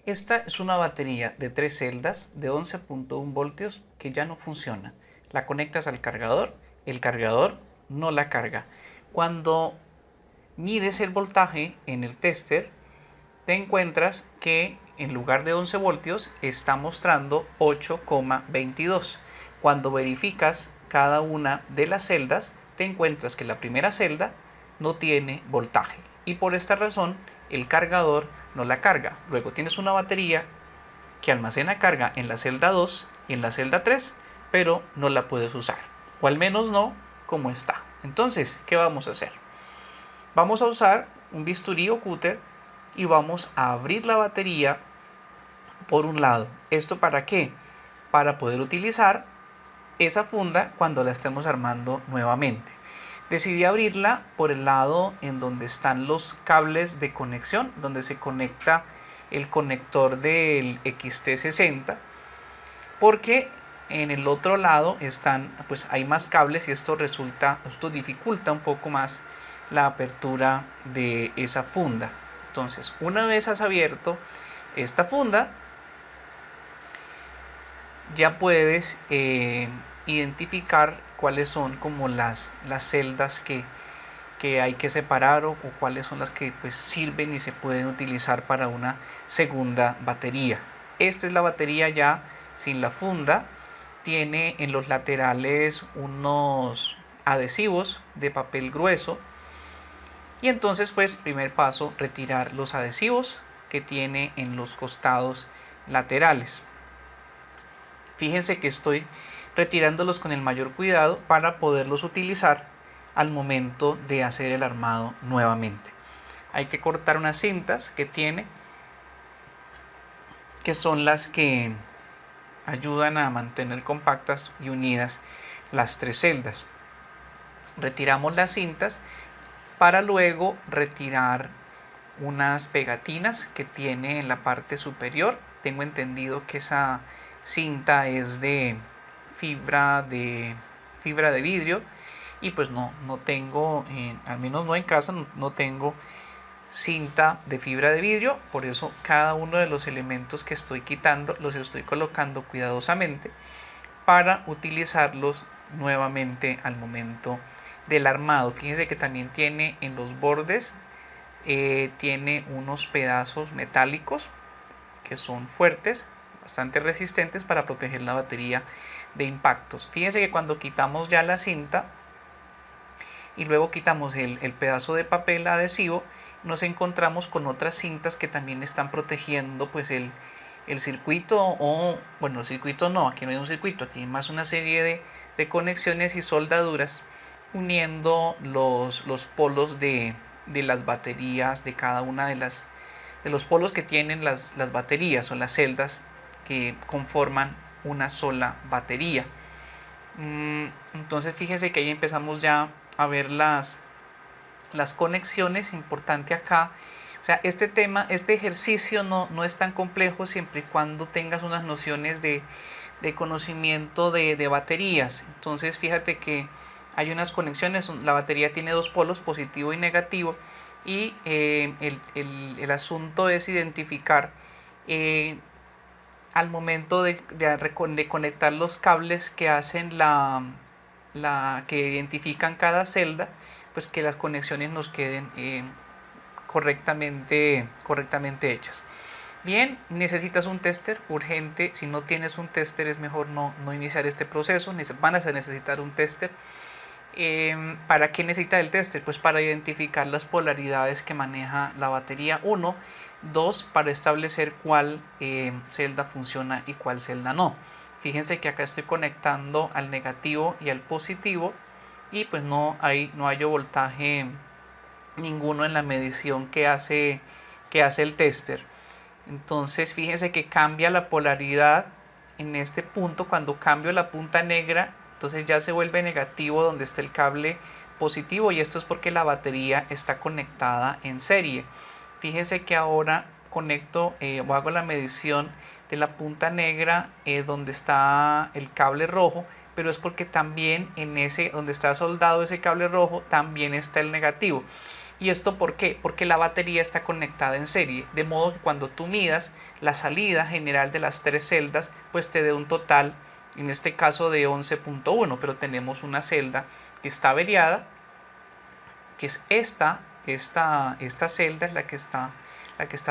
Esta es una batería de 3 celdas de 11.1 voltios que ya no funciona. La conectas al cargador, el cargador no la carga. Cuando mides el voltaje en el tester, te encuentras que en lugar de 11 voltios está mostrando 8,22. Cuando verificas cada una de las celdas, te encuentras que la primera celda no tiene voltaje y por esta razón el cargador no la carga. Luego tienes una batería que almacena carga en la celda 2 y en la celda 3, pero no la puedes usar, o al menos no como está. Entonces, ¿qué vamos a hacer? Vamos a usar un bisturí o cúter y vamos a abrir la batería por un lado. ¿Esto para qué? Para poder utilizar esa funda cuando la estemos armando nuevamente. Decidí abrirla por el lado en donde están los cables de conexión, donde se conecta el conector del XT60, porque en el otro lado pues hay más cables y esto dificulta un poco más la apertura de esa funda. Entonces, una vez has abierto esta funda, ya puedes identificar cuáles son como las celdas que hay que separar o cuáles son las que pues sirven y se pueden utilizar para una segunda batería. Esta es la batería ya sin la funda. Tiene en los laterales unos adhesivos de papel grueso. Y entonces pues primer paso, retirar los adhesivos que tiene en los costados laterales. Fíjense que estoy retirándolos con el mayor cuidado para poderlos utilizar al momento de hacer el armado nuevamente. Hay que cortar unas cintas que tiene, que son las que ayudan a mantener compactas y unidas las tres celdas. Retiramos las cintas para luego retirar unas pegatinas que tiene en la parte superior. Tengo entendido que esa cinta es de fibra de vidrio y pues no tengo, al menos no en casa, no tengo cinta de fibra de vidrio. Por eso cada uno de los elementos que estoy quitando los estoy colocando cuidadosamente para utilizarlos nuevamente al momento del armado. Fíjense que también tiene en los bordes tiene unos pedazos metálicos que son fuertes, bastante resistentes para proteger la batería de impactos. Fíjense que cuando quitamos ya la cinta y luego quitamos el pedazo de papel adhesivo, nos encontramos con otras cintas que también están protegiendo pues el circuito, o bueno, el circuito no, aquí no hay un circuito, aquí hay más una serie de conexiones y soldaduras uniendo los polos de las baterías, de cada una de los polos que tienen las baterías o las celdas que conforman una sola batería. Entonces fíjense que ahí empezamos ya a ver las conexiones. Importante acá, o sea, este ejercicio no es tan complejo siempre y cuando tengas unas nociones de conocimiento de baterías. Entonces fíjate que hay unas conexiones, la batería tiene dos polos, positivo y negativo, y el asunto es identificar al momento de conectar los cables que hacen que identifican cada celda, pues que las conexiones nos queden correctamente hechas. Bien, necesitas un tester urgente. Si no tienes un tester es mejor no iniciar este proceso. Van a necesitar un tester. ¿Para qué necesita el tester? Pues para identificar las polaridades que maneja la batería 1, 2 para establecer cuál celda funciona y cuál celda no. Fíjense que acá estoy conectando al negativo y al positivo y pues no hallo voltaje ninguno en la medición que hace el tester. Entonces fíjense que cambia la polaridad en este punto. Cuando cambio la punta negra, entonces ya se vuelve negativo donde está el cable positivo, y esto es porque la batería está conectada en serie. Fíjense que ahora conecto o hago la medición de la punta negra donde está el cable rojo, pero es porque también en ese donde está soldado ese cable rojo también está el negativo. ¿Y esto por qué? Porque la batería está conectada en serie, de modo que cuando tú midas la salida general de las tres celdas, pues te dé un total, en este caso de 11.1, pero tenemos una celda que está averiada, que es esta celda es la que está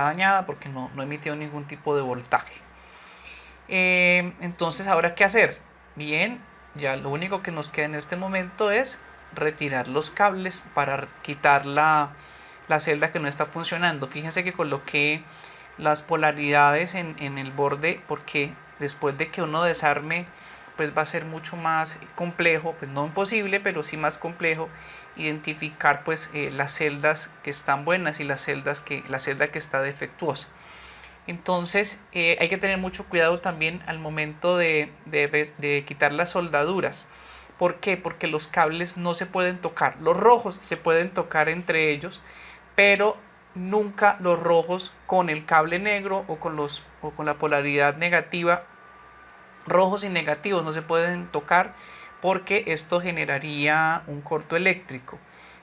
dañada porque no emitió ningún tipo de voltaje. Entonces, ¿ahora qué hacer? Bien, ya lo único que nos queda en este momento es retirar los cables para quitar la celda que no está funcionando. Fíjense que coloqué las polaridades en el borde porque después de que uno desarme, pues va a ser mucho más complejo, pues no imposible, pero sí más complejo identificar pues las celdas que están buenas y la celda que está defectuosa. Entonces hay que tener mucho cuidado también al momento de quitar las soldaduras. ¿Por qué? Porque los cables no se pueden tocar. Los rojos se pueden tocar entre ellos, pero nunca los rojos con el cable negro o con la polaridad negativa. Rojos y negativos no se pueden tocar porque esto generaría un corto eléctrico.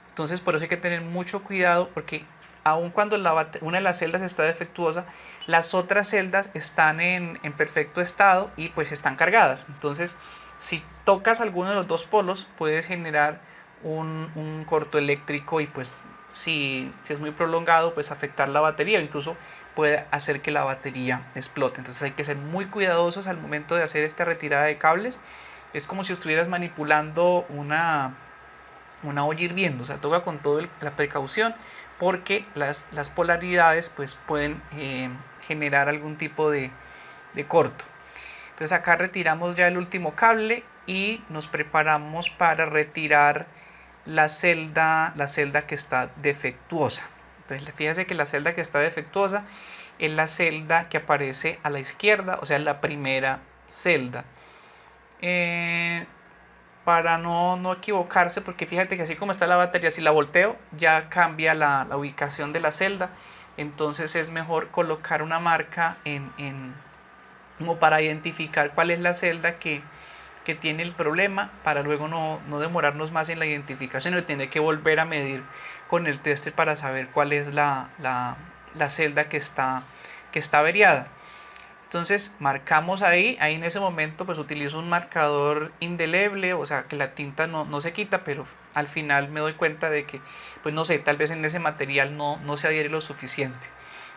Entonces por eso hay que tener mucho cuidado porque aun cuando una de las celdas está defectuosa, las otras celdas están en perfecto estado y pues están cargadas. Entonces si tocas alguno de los dos polos puedes generar un corto eléctrico y pues si es muy prolongado pues afectar la batería o incluso puede hacer que la batería explote. Entonces hay que ser muy cuidadosos al momento de hacer esta retirada de cables. Es como si estuvieras manipulando una olla hirviendo, o sea, toca con toda la precaución porque las polaridades pues pueden generar algún tipo de corto. Entonces acá retiramos ya el último cable y nos preparamos para retirar la celda que está defectuosa. Entonces fíjense que la celda que está defectuosa es la celda que aparece a la izquierda, o sea, la primera celda. Para no equivocarse, porque fíjate que así como está la batería, si la volteo ya cambia la ubicación de la celda. Entonces es mejor colocar una marca como para identificar cuál es la celda que tiene el problema, para luego no demorarnos más en la identificación y tener que volver a medir con el tester para saber cuál es la celda que está averiada. Entonces marcamos ahí en ese momento pues utilizo un marcador indeleble, o sea que la tinta no se quita, pero al final me doy cuenta de que pues no sé, tal vez en ese material no se adhiere lo suficiente.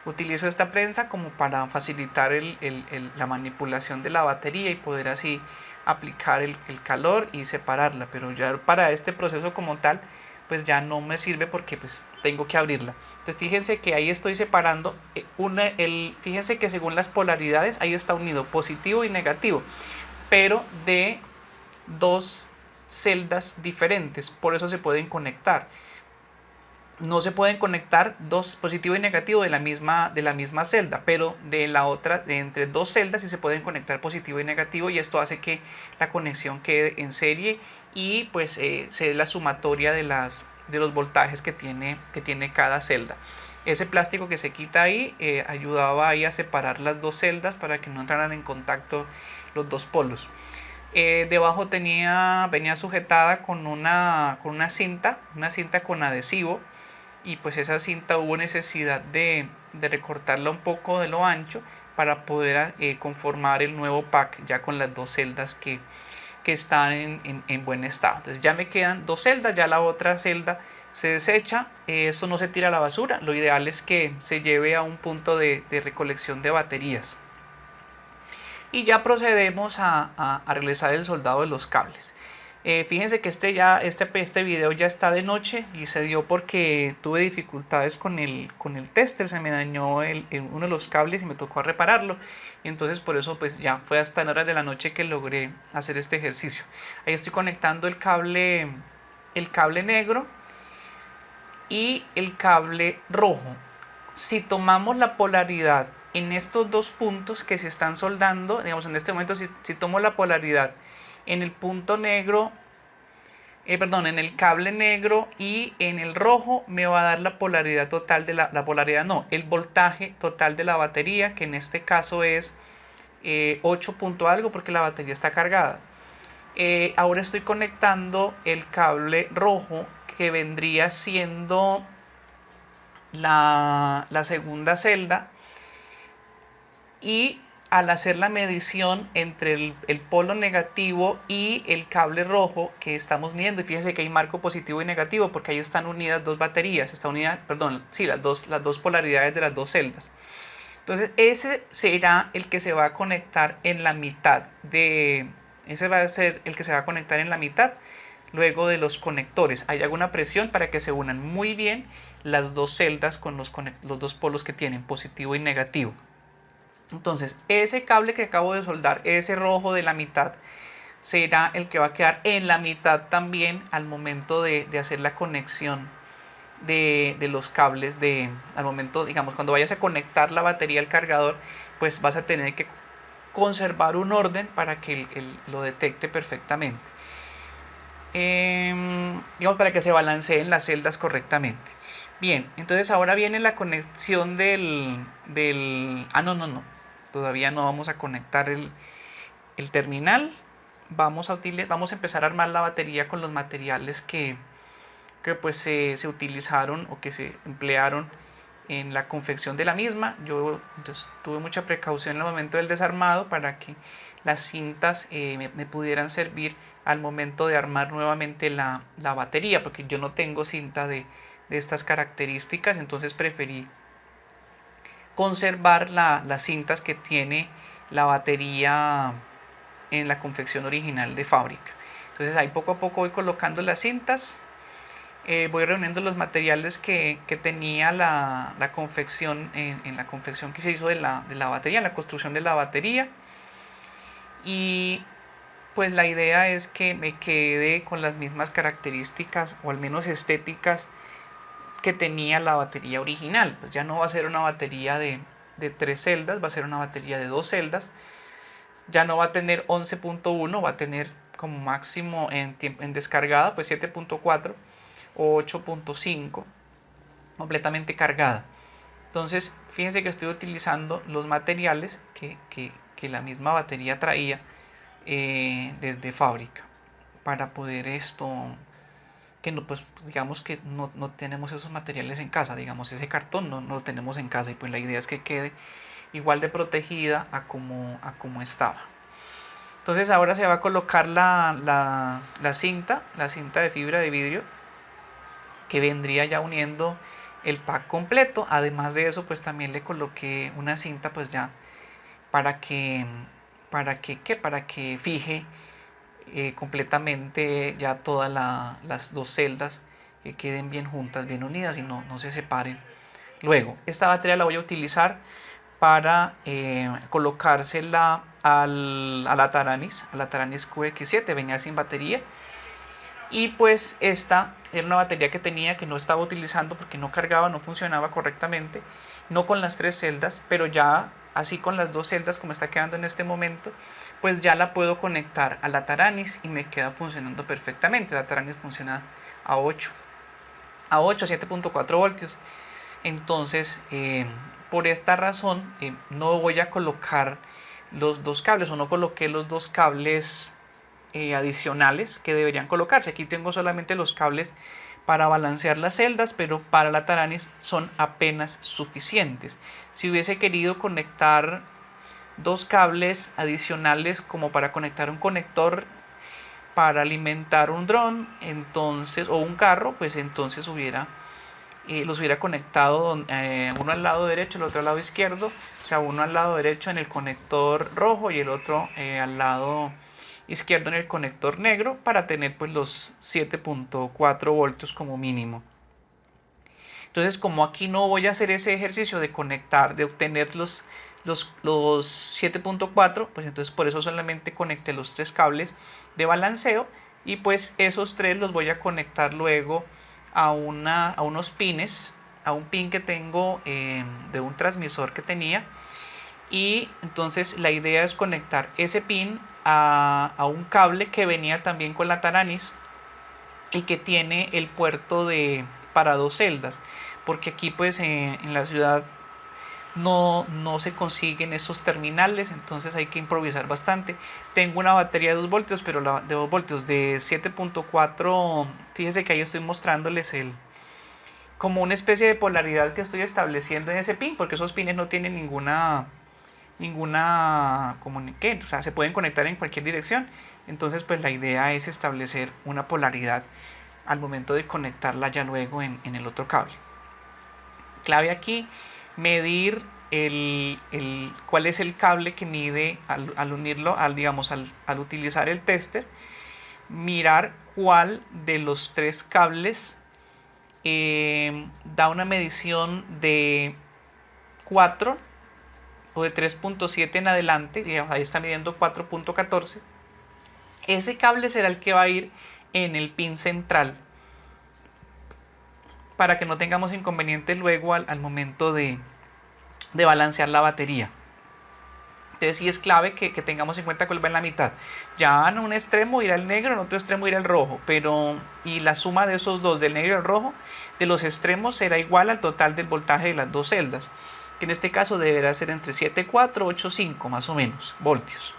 Utilizo esta prensa como para facilitar la manipulación de la batería y poder así aplicar el calor y separarla, pero ya para este proceso como tal pues ya no me sirve porque pues tengo que abrirla. Entonces fíjense que ahí estoy separando fíjense que según las polaridades ahí está unido positivo y negativo, pero de dos celdas diferentes, por eso se pueden conectar. No se pueden conectar dos positivo y negativo de la misma celda, pero de entre dos celdas sí se pueden conectar positivo y negativo, y esto hace que la conexión quede en serie y pues se dé la sumatoria de los voltajes que tiene cada celda. Ese plástico que se quita ahí ayudaba ahí a separar las dos celdas para que no entraran en contacto los dos polos. Debajo venía sujetada con una cinta con adhesivo, y pues esa cinta hubo necesidad de recortarla un poco de lo ancho para poder conformar el nuevo pack ya con las dos celdas que están en buen estado. Entonces ya me quedan dos celdas, ya la otra celda se desecha, esto no se tira a la basura, lo ideal es que se lleve a un punto de recolección de baterías. Y ya procedemos a realizar el soldado de los cables. Fíjense que este video ya está de noche y se dio porque tuve dificultades con el tester, se me dañó uno de los cables y me tocó repararlo, y entonces por eso pues ya fue hasta en horas de la noche que logré hacer este ejercicio. Ahí estoy conectando el cable negro y el cable rojo. Si tomamos la polaridad en estos dos puntos que se están soldando, digamos en este momento si tomo la polaridad en el punto negro, en el cable negro y en el rojo, me va a dar la polaridad total de el voltaje total de la batería, que en este caso es 8 punto algo porque la batería está cargada. Ahora estoy conectando el cable rojo, que vendría siendo la segunda celda, y al hacer la medición entre el polo negativo y el cable rojo que estamos midiendo, y fíjense que hay marco positivo y negativo porque ahí están unidas dos baterías, está unida, perdón, sí, las dos polaridades de las dos celdas. Entonces ese será el que se va a conectar en la mitad ese va a ser el que se va a conectar en la mitad luego de los conectores. Hay alguna presión para que se unan muy bien las dos celdas con los dos polos que tienen, positivo y negativo. Entonces ese cable que acabo de soldar, ese rojo de la mitad, será el que va a quedar en la mitad también al momento de hacer la conexión de los cables. Al momento, digamos, cuando vayas a conectar la batería al cargador, pues vas a tener que conservar un orden para que lo detecte perfectamente. Digamos, para que se balanceen las celdas correctamente. Bien, entonces ahora viene la conexión no, todavía no vamos a conectar el terminal. Vamos a empezar a armar la batería con los materiales que pues se utilizaron o que se emplearon en la confección de la misma. Yo entonces tuve mucha precaución en el momento del desarmado para que las cintas me pudieran servir al momento de armar nuevamente la batería, porque yo no tengo cinta de estas características, entonces preferí conservar las cintas que tiene la batería en la confección original de fábrica. Entonces ahí poco a poco voy colocando las cintas, voy reuniendo los materiales que tenía la confección en la confección que se hizo de la batería, en la construcción de la batería, y pues la idea es que me quede con las mismas características o al menos estéticas que tenía la batería original. Pues ya no va a ser una batería de 3 celdas, va a ser una batería de 2 celdas. Ya no va a tener 11.1, va a tener como máximo en descargada pues 7.4 o 8.5 completamente cargada. Entonces fíjense que estoy utilizando los materiales que la misma batería traía desde fábrica para poder que no, pues digamos que no tenemos esos materiales en casa, digamos ese cartón no lo tenemos en casa, y pues la idea es que quede igual de protegida a como estaba. Entonces ahora se va a colocar la cinta de fibra de vidrio que vendría ya uniendo el pack completo. Además de eso pues también le coloqué una cinta pues ya para que fije completamente ya todas las dos celdas, que queden bien juntas, bien unidas y no se separen. Luego, esta batería la voy a utilizar para colocársela a la Taranis QX7, venía sin batería, y pues esta era una batería que tenía que no estaba utilizando porque no cargaba, no funcionaba correctamente, no con las 3 celdas, pero ya así con las 2 celdas como está quedando en este momento, pues ya la puedo conectar a la Taranis y me queda funcionando perfectamente. La Taranis funciona a 7.4 voltios. Entonces por esta razón no voy a colocar los dos cables, o no coloqué los dos cables adicionales que deberían colocarse. Aquí tengo solamente los cables para balancear las celdas, pero para la Taranis son apenas suficientes. Si hubiese querido conectar dos cables adicionales como para conectar un conector para alimentar un dron, entonces, o un carro, pues entonces los hubiera conectado uno al lado derecho, el otro al lado izquierdo, o sea, uno al lado derecho en el conector rojo y el otro al lado izquierdo en el conector negro, para tener pues los 7.4 voltios como mínimo. Entonces, como aquí no voy a hacer ese ejercicio de conectar, de obtener los 7.4, pues entonces por eso solamente conecté los 3 cables de balanceo, y pues esos 3 los voy a conectar luego a unos pines, a un pin que tengo de un transmisor que tenía, y entonces la idea es conectar ese pin a un cable que venía también con la Taranis y que tiene el puerto para 2 celdas, porque aquí pues en la ciudad no se consiguen esos terminales, entonces hay que improvisar bastante. Tengo una batería de 2 voltios, pero de 2 voltios de 7.4, fíjense que ahí estoy mostrándoles como una especie de polaridad que estoy estableciendo en ese pin, porque esos pines no tienen ninguna o sea, se pueden conectar en cualquier dirección. Entonces pues la idea es establecer una polaridad al momento de conectarla ya luego en el otro cable. Clave aquí, medir cuál es el cable que mide al unirlo, al utilizar el tester, mirar cuál de los tres cables da una medición de 4 o de 3.7 en adelante, digamos, ahí está midiendo 4.14. Ese cable será el que va a ir en el pin central para que no tengamos inconvenientes luego al momento de balancear la batería. Entonces sí es clave que tengamos en cuenta cuál va en la mitad. Ya en un extremo irá el negro, en otro extremo irá el rojo, y la suma de esos dos, del negro y el rojo, de los extremos será igual al total del voltaje de las dos celdas, que en este caso deberá ser entre 7.4 8.5 más o menos voltios.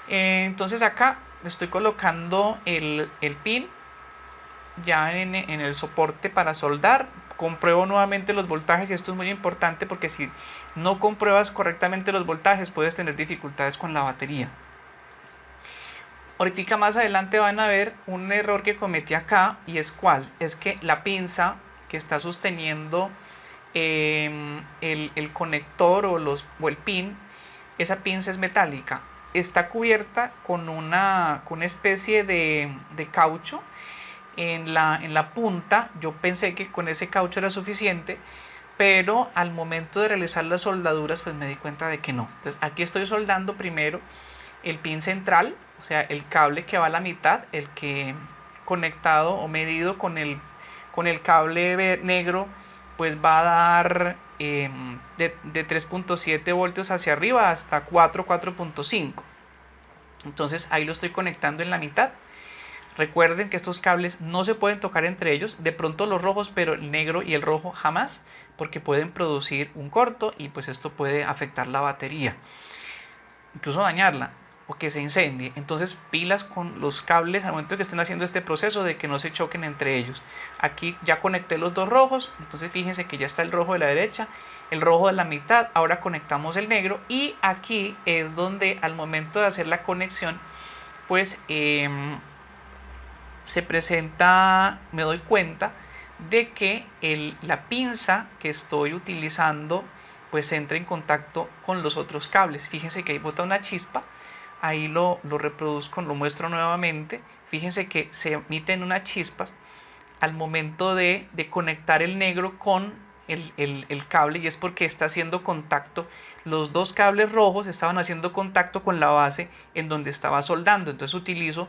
Entonces acá estoy colocando el pin ya en el soporte para soldar. Compruebo nuevamente los voltajes, y esto es muy importante porque si no compruebas correctamente los voltajes puedes tener dificultades con la batería. Ahorita más adelante van a ver un error que cometí acá, y es cuál, es que la pinza que está sosteniendo el conector o el pin, esa pinza es metálica, está cubierta con una especie de caucho en la punta. Yo pensé que con ese caucho era suficiente, pero al momento de realizar las soldaduras pues me di cuenta de que no. Entonces aquí estoy soldando primero el pin central, o sea el cable que va a la mitad, el que conectado o medido con el cable negro pues va a dar de 3.7 voltios hacia arriba hasta 4.5. Entonces ahí lo estoy conectando en la mitad. Recuerden que estos cables no se pueden tocar entre ellos, de pronto los rojos, pero el negro y el rojo jamás, porque pueden producir un corto y pues esto puede afectar la batería, incluso dañarla o que se incendie. Entonces pilas con los cables al momento que estén haciendo este proceso de que no se choquen entre ellos. Aquí ya conecté los dos rojos, entonces fíjense que ya está el rojo de la derecha, el rojo de la mitad, ahora conectamos el negro, y aquí es donde al momento de hacer la conexión pues se presenta, me doy cuenta de que la pinza que estoy utilizando pues entra en contacto con los otros cables. Fíjense que ahí bota una chispa, ahí lo reproduzco, lo muestro nuevamente. Fíjense que se emiten unas chispas al momento de conectar el negro con el cable, y es porque está haciendo contacto, los dos cables rojos estaban haciendo contacto con la base en donde estaba soldando. Entonces utilizo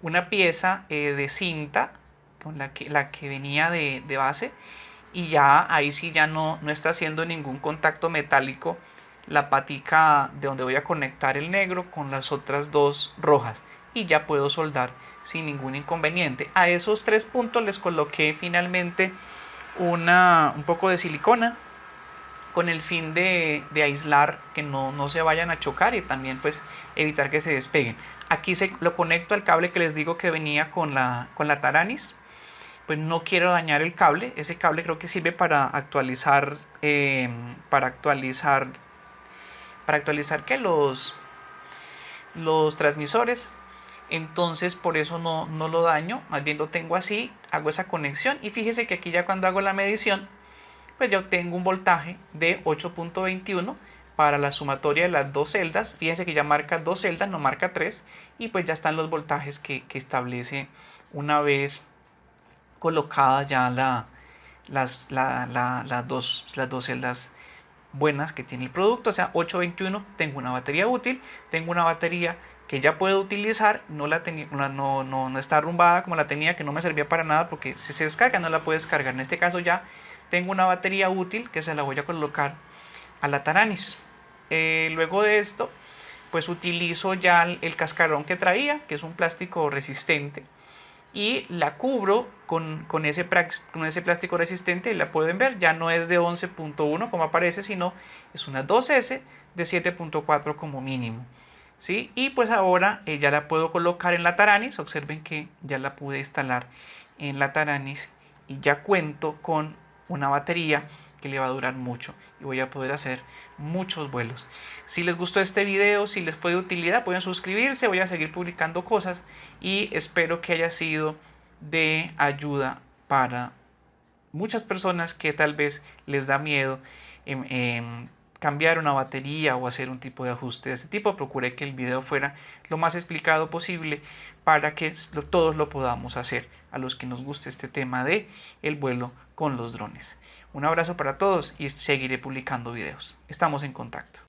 una pieza de cinta con la que venía de base, y ya ahí sí ya no está haciendo ningún contacto metálico la patica de donde voy a conectar el negro con las otras dos rojas, y ya puedo soldar sin ningún inconveniente. A esos tres puntos les coloqué finalmente un poco de silicona con el fin de aislar que no se vayan a chocar, y también pues evitar que se despeguen. Aquí lo conecto al cable que les digo que venía con la Taranis. Pues no quiero dañar el cable. Ese cable creo que sirve para actualizar que los transmisores. Entonces por eso no lo daño, más bien lo tengo así, hago esa conexión, y fíjese que aquí ya cuando hago la medición pues ya obtengo un voltaje de 8.21 para la sumatoria de las dos celdas. Fíjense que ya marca dos celdas, no marca tres, y pues ya están los voltajes que establece una vez colocadas ya las dos celdas buenas que tiene el producto. O sea, 821, tengo una batería útil, tengo una batería que ya puedo utilizar, no está arrumbada como la tenía, que no me servía para nada, porque si se descarga no la puedo descargar. En este caso ya tengo una batería útil que se la voy a colocar a la Taranis. Luego de esto pues utilizo ya el cascarón que traía, que es un plástico resistente, y la cubro con ese plástico resistente, y la pueden ver, ya no es de 11.1 como aparece, sino es una 2S de 7.4 como mínimo, ¿sí? Y pues ahora ya la puedo colocar en la Taranis. Observen que ya la pude instalar en la Taranis y ya cuento con una batería que le va a durar mucho y voy a poder hacer muchos vuelos. Si les gustó este video, si les fue de utilidad, pueden suscribirse, voy a seguir publicando cosas y espero que haya sido de ayuda para muchas personas que tal vez les da miedo cambiar una batería o hacer un tipo de ajuste de este tipo. Procuré que el video fuera lo más explicado posible para que todos lo podamos hacer, a los que nos guste este tema de el vuelo con los drones. Un abrazo para todos y seguiré publicando videos. Estamos en contacto.